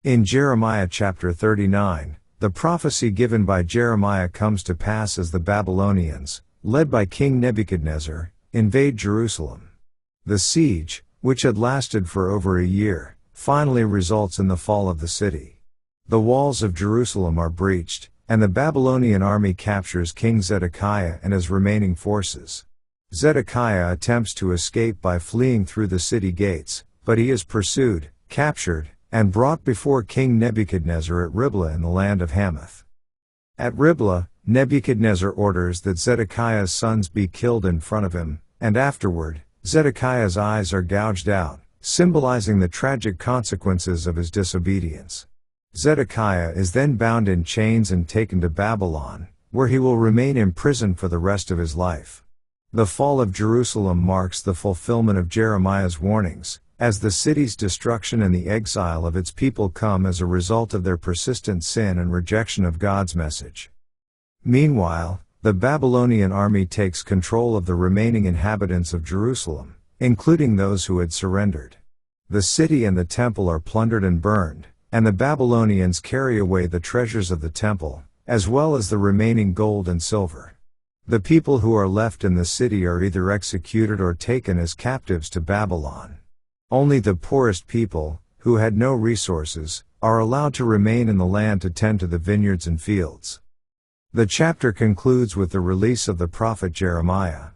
In Jeremiah chapter 39, the prophecy given by Jeremiah comes to pass as the Babylonians, led by King Nebuchadnezzar, invade Jerusalem. The siege, which had lasted for over a year, finally results in the fall of the city. The walls of Jerusalem are breached, and the Babylonian army captures King Zedekiah and his remaining forces. Zedekiah attempts to escape by fleeing through the city gates, but he is pursued, captured, and brought before King Nebuchadnezzar at Riblah in the land of Hamath. At Riblah, Nebuchadnezzar orders that Zedekiah's sons be killed in front of him, and afterward, Zedekiah's eyes are gouged out, symbolizing the tragic consequences of his disobedience. Zedekiah is then bound in chains and taken to Babylon, where he will remain imprisoned for the rest of his life. The fall of Jerusalem marks the fulfillment of Jeremiah's warnings, as the city's destruction and the exile of its people come as a result of their persistent sin and rejection of God's message. Meanwhile, the Babylonian army takes control of the remaining inhabitants of Jerusalem, including those who had surrendered. The city and the temple are plundered and burned, and the Babylonians carry away the treasures of the temple, as well as the remaining gold and silver. The people who are left in the city are either executed or taken as captives to Babylon. Only the poorest people, who had no resources, are allowed to remain in the land to tend to the vineyards and fields. The chapter concludes with the release of the prophet Jeremiah.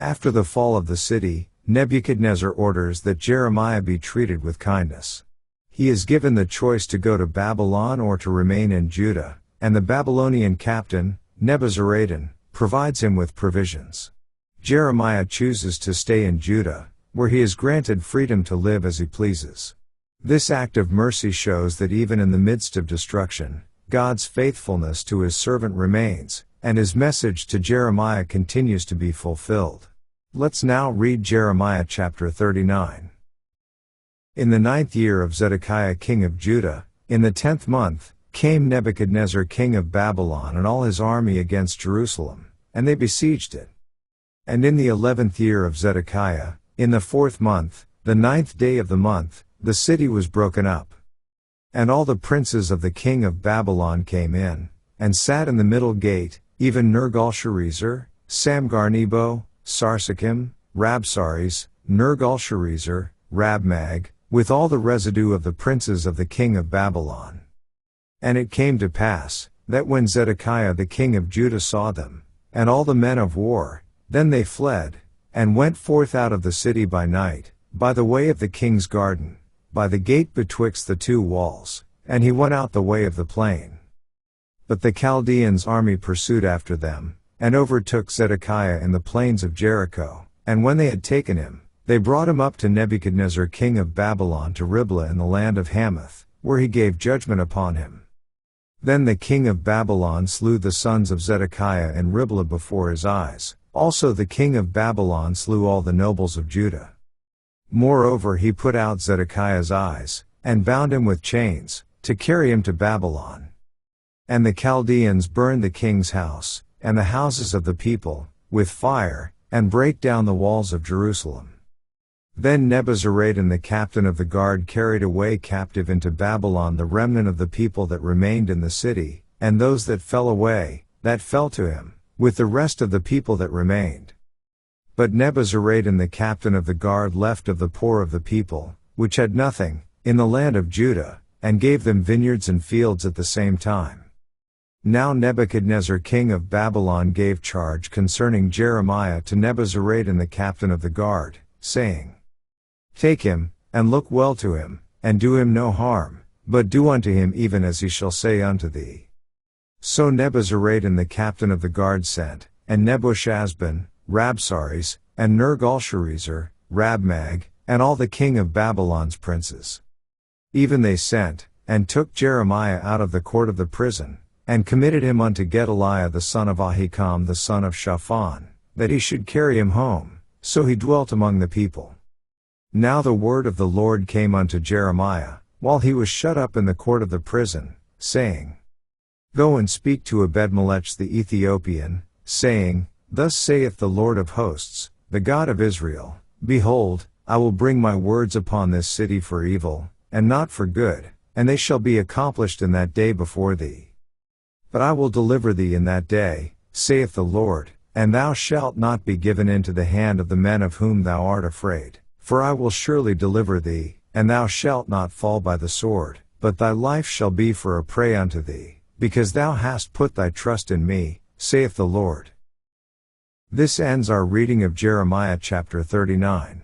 After the fall of the city, Nebuchadnezzar orders that Jeremiah be treated with kindness. He is given the choice to go to Babylon or to remain in Judah, and the Babylonian captain, Nebuzaradan, provides him with provisions. Jeremiah chooses to stay in Judah, where he is granted freedom to live as he pleases. This act of mercy shows that even in the midst of destruction, God's faithfulness to his servant remains, and his message to Jeremiah continues to be fulfilled. Let's now read Jeremiah chapter 39. In the 9th year of Zedekiah king of Judah, in the 10th month, came Nebuchadnezzar king of Babylon and all his army against Jerusalem, and they besieged it. And in the 11th year of Zedekiah, in the 4th month, the 9th day of the month, the city was broken up. And all the princes of the king of Babylon came in, and sat in the middle gate, even Nergal-Sharezer, Samgar-Nebo, Sarsekim, Rabsaris, Nergal-Sharezer, Rabmag, with all the residue of the princes of the king of Babylon. And it came to pass, that when Zedekiah the king of Judah saw them, and all the men of war, then they fled, and went forth out of the city by night, by the way of the king's garden, by the gate betwixt the two walls, and he went out the way of the plain. But the Chaldeans' army pursued after them, and overtook Zedekiah in the plains of Jericho, and when they had taken him, they brought him up to Nebuchadnezzar king of Babylon to Riblah in the land of Hamath, where he gave judgment upon him. Then the king of Babylon slew the sons of Zedekiah in Riblah before his eyes. Also the king of Babylon slew all the nobles of Judah. Moreover he put out Zedekiah's eyes, and bound him with chains, to carry him to Babylon. And the Chaldeans burned the king's house, and the houses of the people, with fire, and brake down the walls of Jerusalem. Then Nebuzaradan the captain of the guard carried away captive into Babylon the remnant of the people that remained in the city, and those that fell away, that fell to him, with the rest of the people that remained. But Nebuzaradan the captain of the guard left of the poor of the people, which had nothing, in the land of Judah, and gave them vineyards and fields at the same time. Now Nebuchadnezzar king of Babylon gave charge concerning Jeremiah to Nebuzaradan the captain of the guard, saying, Take him, and look well to him, and do him no harm, but do unto him even as he shall say unto thee. So Nebuzaradan the captain of the guard sent, and Nebuchadnezzar, Rabsaris, and Nergal-Sharezer, Rabmag, and all the king of Babylon's princes. Even they sent, and took Jeremiah out of the court of the prison, and committed him unto Gedaliah the son of Ahikam the son of Shaphan, that he should carry him home, so he dwelt among the people. Now the word of the Lord came unto Jeremiah, while he was shut up in the court of the prison, saying, Go and speak to Ebed-melech the Ethiopian, saying, Thus saith the Lord of hosts, the God of Israel, Behold, I will bring my words upon this city for evil, and not for good, and they shall be accomplished in that day before thee. But I will deliver thee in that day, saith the Lord, and thou shalt not be given into the hand of the men of whom thou art afraid. For I will surely deliver thee, and thou shalt not fall by the sword, but thy life shall be for a prey unto thee, because thou hast put thy trust in me, saith the Lord. This ends our reading of Jeremiah chapter 39.